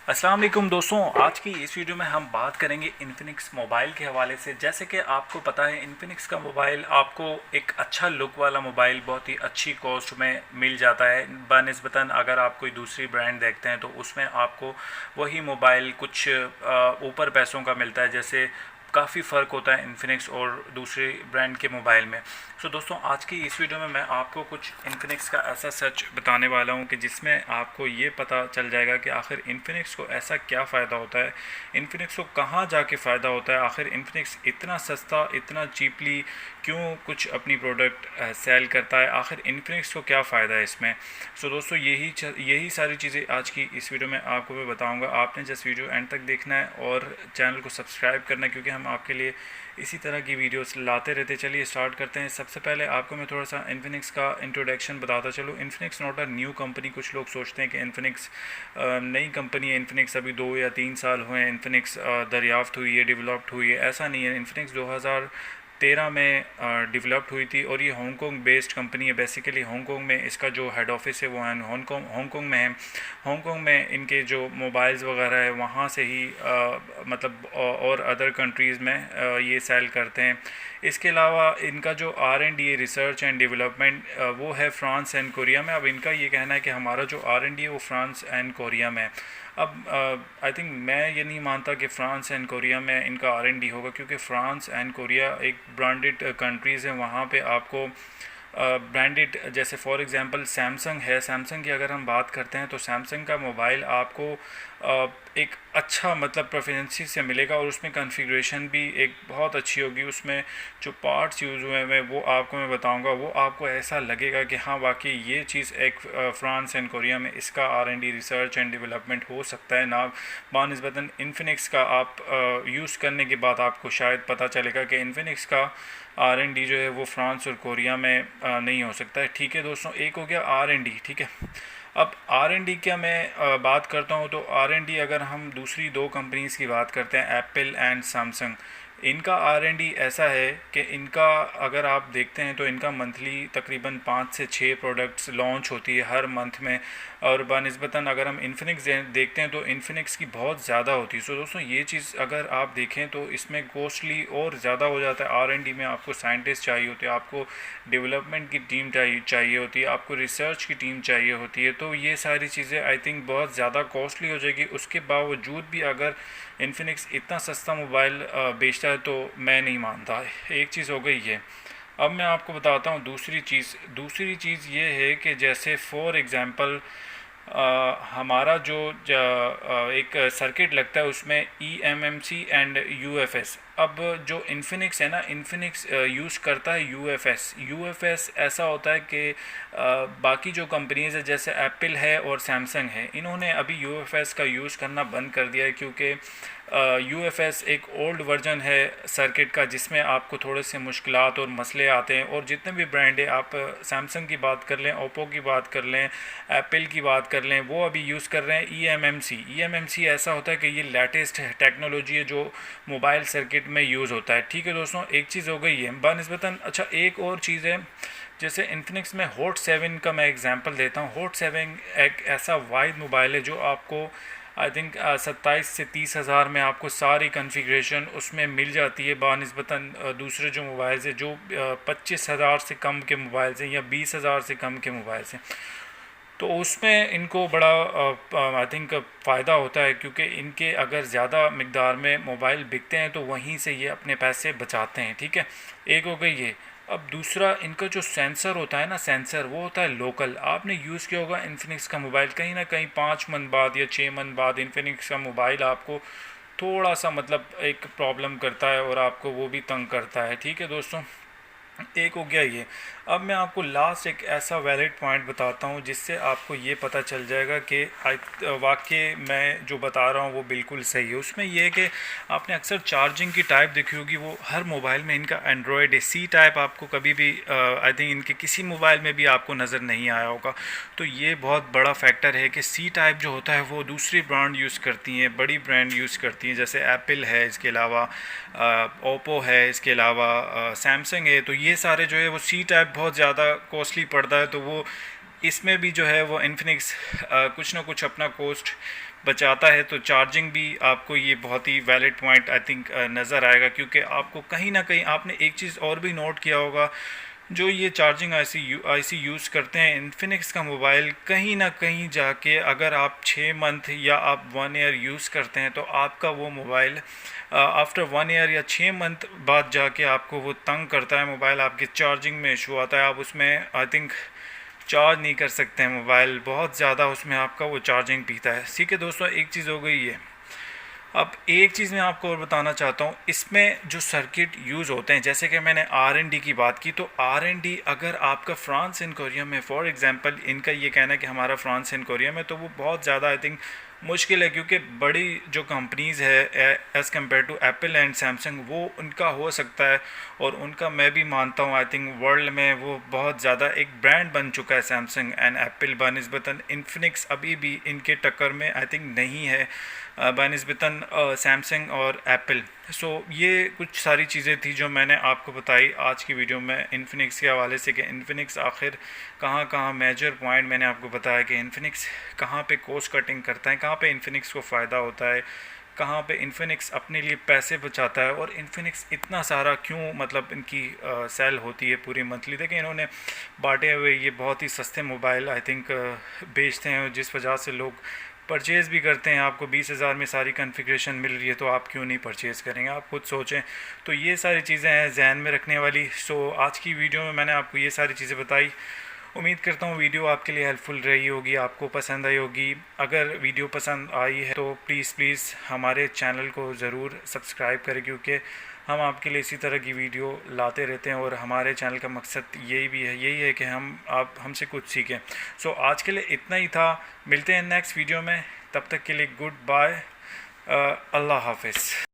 अस्सलाम वालेकुम दोस्तों, आज की इस वीडियो में हम बात करेंगे इन्फिनिक्स मोबाइल के हवाले से। जैसे कि आपको पता है, इन्फिनिक्स का मोबाइल आपको एक अच्छा लुक वाला मोबाइल बहुत ही अच्छी कॉस्ट में मिल जाता है बनिस्बतन अगर आप कोई दूसरी ब्रांड देखते हैं तो उसमें आपको वही मोबाइल कुछ ऊपर पैसों का मिलता है। जैसे काफ़ी फ़र्क होता है इन्फिनिक्स और दूसरे ब्रांड के मोबाइल में। सो दोस्तों, आज की इस वीडियो में मैं आपको कुछ इन्फिनिक्स का ऐसा सच बताने वाला हूं कि जिसमें आपको ये पता चल जाएगा कि आखिर इन्फिनिक्स को ऐसा क्या फ़ायदा होता है, इन्फिनिक्स को कहाँ जाके फ़ायदा होता है, आखिर इन्फिनिक्स इतना सस्ता इतना चीपली क्यों कुछ अपनी प्रोडक्ट सेल करता है, आखिर इन्फिनिक्स को क्या फ़ायदा है इसमें। सो दोस्तों, यही सारी चीज़ें आज की इस वीडियो में आपको मैं बताऊँगा। आपने जस्ट वीडियो एंड तक देखना है और चैनल को सब्सक्राइब करना है, क्योंकि हम आपके लिए इसी तरह की वीडियोस लाते रहते। चलिए स्टार्ट करते हैं। सबसे पहले आपको मैं थोड़ा सा इन्फिनिक्स का इंट्रोडक्शन बताता चलूँ। Infinix not a new company. कुछ लोग सोचते हैं कि इन्फिनिक्स नई कंपनी है, इन्फिनिक्स अभी 2 या 3 साल हुए हैं, इन्फिनिक्स दरियाफ्त हुई है, डेवलप्ड हुई है। ऐसा नहीं है। इन्फिनिक्स 2013 में डेवलप्ड हुई थी और ये हांगकॉन्ग बेस्ड कंपनी है। बेसिकली हांगकॉन्ग में इसका जो हेड ऑफिस है वो हांगकॉन्ग में है। हांगकॉन्ग में इनके जो मोबाइल्स वगैरह है वहाँ से ही मतलब और अदर कंट्रीज़ में ये सेल करते हैं। इसके अलावा इनका जो R&D रिसर्च एंड डेवलपमेंट वो है फ्रांस एंड कोरिया में। अब इनका ये कहना है कि हमारा जो R&D है वो फ्रांस एंड कोरिया में है। अब आई थिंक मैं ये नहीं मानता कि फ़्रांस एंड कोरिया में इनका R&D होगा, क्योंकि फ़्रांस एंड कोरिया एक ब्रांडेड कंट्रीज़ हैं। वहाँ पे आपको ब्रांडेड, जैसे फॉर एग्जांपल सैमसंग है। सैमसंग की अगर हम बात करते हैं तो सैमसंग का मोबाइल आपको एक अच्छा मतलब प्रेफरेंसी से मिलेगा और उसमें कॉन्फ़िगरेशन भी एक बहुत अच्छी होगी। उसमें जो पार्ट्स यूज़ हुए हैं वो आपको मैं बताऊंगा, वो आपको ऐसा लगेगा कि हाँ वाकई ये चीज़ एक फ्रांस एंड कोरिया में इसका R&D रिसर्च एंड डेवलपमेंट हो सकता है ना बानिस्बतन इन्फिनिक्स का। आप यूज़ करने के बाद आपको शायद पता चलेगा कि इन्फिनिक्स का R&D जो है वो फ्रांस और कोरिया में नहीं हो सकता है। ठीक है दोस्तों, एक हो गया R&D। ठीक है, अब R&D क्या मैं बात करता हूँ तो R&D अगर हम दूसरी दो कंपनीज़ की बात करते हैं, एप्पल एंड सैमसंग, इनका R&D ऐसा है कि इनका अगर आप देखते हैं तो इनका मंथली तकरीबन 5 से 6 प्रोडक्ट्स लॉन्च होती है हर मंथ में। और बनिस्बतन अगर हम इन्फिनिक्स देखते हैं तो इन्फिनिक्स की बहुत ज़्यादा होती है। सो दोस्तों, ये चीज़ अगर आप देखें तो इसमें कॉस्टली और ज़्यादा हो जाता है। R&D में आपको साइंटिस्ट चाहिए होते हैं, आपको डेवलपमेंट की टीम चाहिए होती है, आपको रिसर्च की टीम चाहिए होती है। तो ये सारी चीज़ें आई थिंक बहुत ज़्यादा कॉस्टली हो जाएगी। उसके बावजूद भी अगर इन्फिनिक्स इतना सस्ता मोबाइल बेचता है तो मैं नहीं मानता। एक चीज़ हो गई ये। अब मैं आपको बताता हूँ दूसरी चीज़ ये है कि जैसे फॉर एग्ज़ाम्पल हमारा जो एक सर्किट लगता है उसमें eMMC एंड UFS। अब जो इन्फिनिक्स है ना, इन्फिनिक्स यूज़ करता है UFS। ऐसा होता है कि बाकी जो कंपनीज़ है जैसे एप्पल है और सैमसंग है, इन्होंने अभी UFS का यूज़ करना बंद कर दिया है, क्योंकि UFS एक ओल्ड वर्जन है सर्किट का जिसमें आपको थोड़े से मुश्किलात और मसले आते हैं। और जितने भी ब्रांड है, आप सैमसंग की बात कर लें, ओप्पो की बात कर लें, एप्पल की बात कर लें, वो अभी यूज़ कर रहे हैं eMMC। ऐसा होता है कि ये लेटेस्ट टेक्नोलॉजी है जो मोबाइल सर्किट में यूज़ होता है। ठीक है दोस्तों, एक चीज़ हो गई है बनस्बतन। अच्छा, एक और चीज़ है, जैसे इन्फिनिक्स में हॉट 7 का मैं एग्जांपल देता हूँ। हॉट 7 एक ऐसा वाइड मोबाइल है जो आपको आई थिंक 27 से 30 हज़ार में आपको सारी कॉन्फ़िगरेशन उसमें मिल जाती है बनिस्बतन दूसरे जो मोबाइल्स हैं जो 25 हज़ार से कम के मोबाइल्स हैं या 20 हज़ार से कम के मोबाइल्स हैं। तो उसमें इनको बड़ा आई थिंक फ़ायदा होता है, क्योंकि इनके अगर ज़्यादा मकदार में मोबाइल बिकते हैं तो वहीं से ये अपने पैसे बचाते हैं। ठीक है, एक हो गई ये। अब दूसरा, इनका जो सेंसर होता है ना, सेंसर वो होता है लोकल। आपने यूज़ किया होगा इन्फिनिक्स का मोबाइल, कहीं ना कहीं 5 मंथ बाद या 6 मंथ बाद इन्फिनिक्स का मोबाइल आपको थोड़ा सा मतलब एक प्रॉब्लम करता है और आपको वो भी तंग करता है। ठीक है दोस्तों, एक हो गया ये। अब मैं आपको लास्ट एक ऐसा वैलिड पॉइंट बताता हूँ जिससे आपको ये पता चल जाएगा कि वाकई मैं जो बता रहा हूँ वो बिल्कुल सही है। उसमें ये है कि आपने अक्सर चार्जिंग की टाइप देखी होगी, वो हर मोबाइल में इनका एंड्रॉयड है। सी टाइप आपको कभी भी आई थिंक इनके किसी मोबाइल में भी आपको नज़र नहीं आया होगा। तो ये बहुत बड़ा फैक्टर है कि सी टाइप जो होता है वो दूसरी ब्रांड यूज़ करती हैं, बड़ी ब्रांड यूज़ करती हैं, जैसे एप्पल है, इसके अलावा ओप्पो है, इसके अलावा सैमसंग है। तो ये सारे जो है वो सी टाइप बहुत ज़्यादा कॉस्टली पड़ता है। तो वो इसमें भी जो है वो इन्फिनिक्स कुछ ना कुछ अपना कॉस्ट बचाता है। तो चार्जिंग भी आपको ये बहुत ही वैलिड पॉइंट आई थिंक नज़र आएगा, क्योंकि आपको कहीं ना कहीं आपने एक चीज़ और भी नोट किया होगा, जो ये चार्जिंग आईसी यूज़ करते हैं इन्फिनिक्स का मोबाइल, कहीं ना कहीं जाके अगर आप 6 मंथ या आप 1 ईयर यूज़ करते हैं तो आपका वो मोबाइल आफ्टर 1 ईयर या 6 मंथ बाद जाके आपको वो तंग करता है मोबाइल, आपकी चार्जिंग में इशू आता है, आप उसमें आई थिंक चार्ज नहीं कर सकते हैं मोबाइल, बहुत ज़्यादा उसमें आपका वो चार्जिंग पीता है। ठीक है दोस्तों, एक चीज़ हो गई है। अब एक चीज़ मैं आपको और बताना चाहता हूँ, इसमें जो सर्किट यूज़ होते हैं, जैसे कि मैंने R&D की बात की, तो R&D अगर आपका फ्रांस एंड कोरिया में, फॉर एग्जांपल इनका ये कहना है कि हमारा फ्रांस एंड कोरिया में, तो वो बहुत ज़्यादा आई थिंक मुश्किल है, क्योंकि बड़ी जो कंपनीज़ है as compare to Apple and Samsung, वो उनका हो सकता है, और उनका मैं भी मानता हूँ आई थिंक वर्ल्ड में वो बहुत ज़्यादा एक ब्रांड बन चुका है सैमसंग एंड एप्पल बनस्बतन इन्फिनिक्स अभी भी इनके टक्कर में आई थिंक नहीं है बनस्बतन सैमसंग और एप्पल। सो ये कुछ सारी चीज़ें थी जो मैंने आपको बताई आज की वीडियो में इन्फिनिक्स के हवाले से, कि इन्फिनिक्स आखिर कहाँ कहाँ मेजर पॉइंट मैंने आपको बताया कि इन्फिनिक्स कहाँ पे कॉस्ट कटिंग करता है, कहाँ पे इन्फिनिक्स को फ़ायदा होता है, कहाँ पे इन्फिनिक्स अपने लिए पैसे बचाता है, और इन्फिनिक्स इतना सारा क्यों मतलब इनकी सेल होती है पूरी मंथली। देखिए इन्होंने बांटे हुए ये बहुत ही सस्ते मोबाइल आई थिंक बेचते हैं, जिस वजह से लोग परचेज़ भी करते हैं। आपको 20,000 में सारी कॉन्फ़िगरेशन मिल रही है, तो आप क्यों नहीं परचेज़ करेंगे, आप खुद सोचें। तो ये सारी चीज़ें हैं जहन में रखने वाली। सो आज की वीडियो में मैंने आपको ये सारी चीज़ें बताई। उम्मीद करता हूँ वीडियो आपके लिए हेल्पफुल रही होगी, आपको पसंद आई होगी। अगर वीडियो पसंद आई है तो प्लीज़ हमारे चैनल को ज़रूर सब्सक्राइब करें, क्योंकि हम आपके लिए इसी तरह की वीडियो लाते रहते हैं, और हमारे चैनल का मकसद यही है कि आप हमसे कुछ सीखें। सो आज के लिए इतना ही था, मिलते हैं नेक्स्ट वीडियो में, तब तक के लिए गुड बाय, अल्लाह हाफिज़।